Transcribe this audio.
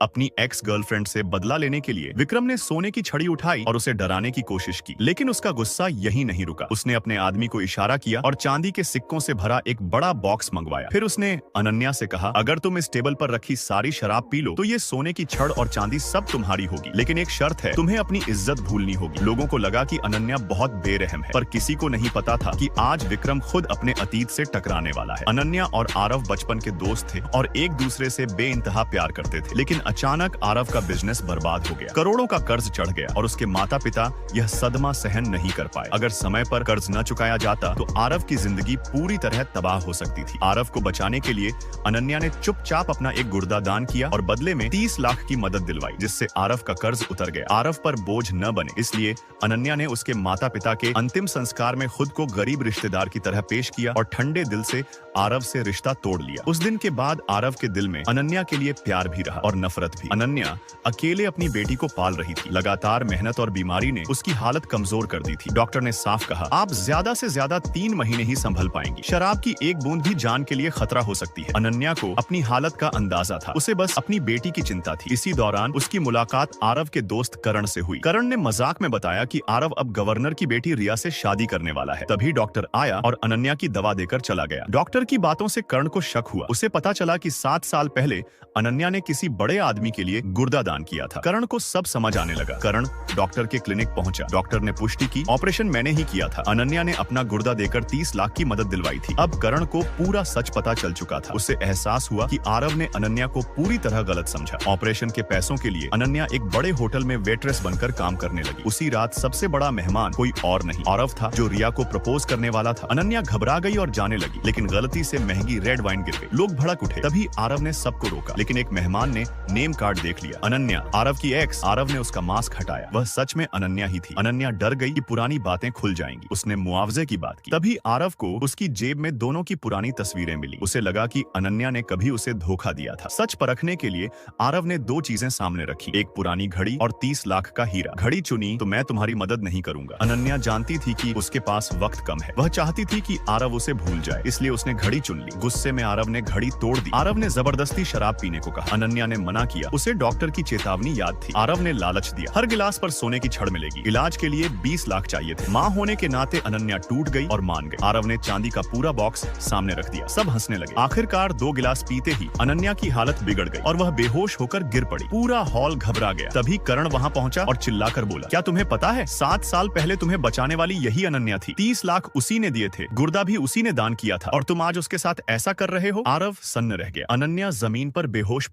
अपनी ex girlfriend से बदला लेने के लिए विक्रम ने सोने की छड़ी उठाई और उसे डराने की कोशिश की, लेकिन उसका गुस्सा यही नहीं रुका। उसने अपने आदमी को इशारा किया और चांदी के सिक्कों से भरा एक बड़ा बॉक्स मंगवाया। फिर उसने अनन्या से कहा, अगर तुम इस टेबल पर रखी सारी शराब पी लो तो ये सोने की छड़ और चांदी सब तुम्हारी होगी, लेकिन एक शर्त है, तुम्हें अपनी इज्जत भूलनी होगी। लोगों को लगा कि अनन्या बहुत बेरहम है, पर किसी को नहीं पता था कि आज विक्रम खुद अपने अतीत से टकराने वाला है। अनन्या और आरव बचपन के दोस्त थे और एक दूसरे से बेइंतहा प्यार करते थे, लेकिन अचानक आरव का बिजनेस बर्बाद हो गया। करोड़ों का कर्ज चढ़ गया और उसके माता पिता यह सदमा सहन नहीं कर पाए। अगर समय पर कर्ज न चुकाया जाता तो आरव की जिंदगी पूरी तरह तबाह हो सकती थी। आरव को बचाने के लिए अनन्या ने चुपचाप अपना एक गुर्दा दान किया और बदले में 30 लाख की मदद दिलवाई, जिससे आरव का कर्ज उतर गया। आरव पर बोझ न बने इसलिए अनन्या ने उसके माता पिता के अंतिम संस्कार में खुद को गरीब रिश्तेदार की तरह पेश किया और ठंडे दिल से आरव से रिश्ता तोड़ लिया। उस दिन के बाद आरव के दिल में अनन्या के लिए प्यार भी रहा और नफरत भी। अनन्या अकेले अपनी बेटी को पाल रही थी। लगातार मेहनत और बीमारी ने उसकी हालत कमजोर कर दी थी। डॉक्टर ने साफ कहा, आप ज्यादा से ज्यादा 3 महीने ही संभल पाएंगी। शराब की एक बूंद भी जान के लिए खतरा हो सकती है। अनन्या को अपनी हालत का अंदाजा था, उसे बस अपनी बेटी की चिंता थी। इसी दौरान उसकी मुलाकात आरव के दोस्त करण से हुई। करण ने मजाक में बताया कि आरव अब गवर्नर की बेटी रिया से शादी करने वाला है। तभी डॉक्टर आया और अनन्या की दवा देकर चला गया। डॉक्टर की बातों से करण को शक हुआ। उसे पता चला कि 7 साल पहले अनन्या ने किसी बड़े आदमी के लिए गुर्दा दान किया था। करण को सब समझ आने लगा। करण डॉक्टर के क्लिनिक पहुंचा। डॉक्टर ने पुष्टि की, ऑपरेशन मैंने ही किया था। अनन्या ने अपना गुर्दा देकर 30 लाख की मदद दिलवाई थी। अब करण को पूरा सच पता चल चुका था। उसे एहसास हुआ कि आरव ने अनन्या को पूरी तरह गलत समझा। ऑपरेशन के पैसों के लिए अनन्या एक बड़े होटल में वेट्रेस बनकर काम करने लगी। उसी रात सबसे बड़ा मेहमान कोई और नहीं आरव था, जो रिया को प्रपोज करने वाला था। अनन्या घबरा गई और जाने लगी, लेकिन गलती से महंगी रेड वाइन गिर गई। लोग भड़क उठे। तभी आरव ने सबको रोका, लेकिन एक मेहमान ने नेम कार्ड देख लिया। अनन्या, आरव की एक्स। आरव ने उसका मास्क हटाया। वह सच में अनन्या ही थी। अनन्या डर गई कि पुरानी बातें खुल जाएंगी। उसने मुआवजे की बात की। तभी आरव को उसकी जेब में दोनों की पुरानी तस्वीरें मिली। उसे लगा कि अनन्या ने कभी उसे धोखा दिया था। सच परखने के लिए आरव ने 2 चीजें सामने रखी, एक पुरानी घड़ी और 30 लाख का हीरा। घड़ी चुनी तो मैं तुम्हारी मदद नहीं करूंगा। अनन्या जानती थी कि उसके पास वक्त कम है। वह चाहती थी कि आरव उसे भूल जाए, इसलिए उसने घड़ी चुन ली। गुस्से में आरव ने घड़ी तोड़ दी। आरव ने जबरदस्ती शराब पीने को कहा। अनन्या ने मना किया। उसे डॉक्टर की चेतावनी याद थी। आरव ने लालच दिया, हर गिलास पर सोने की छड़ मिलेगी। इलाज के लिए 20 लाख चाहिए थे। मां होने के नाते अनन्या टूट गई और मान गई। आरव ने चांदी का पूरा बॉक्स सामने रख दिया। सब हंसने लगे। आखिरकार 2 गिलास पीते ही अनन्या की हालत बिगड़ गई और वह बेहोश होकर गिर पड़ी। पूरा हॉल घबरा गया। तभी करण वहां पहुंचा और चिल्लाकर बोला, क्या तुम्हें पता है 7 साल पहले तुम्हें बचाने वाली यही अनन्या थी। 30 लाख उसी ने दिए थे, गुर्दा भी उसी ने दान किया था, और तुम आज उसके साथ ऐसा कर रहे हो। आरव सन्न रह गया। अनन्या जमीन पर बेहोश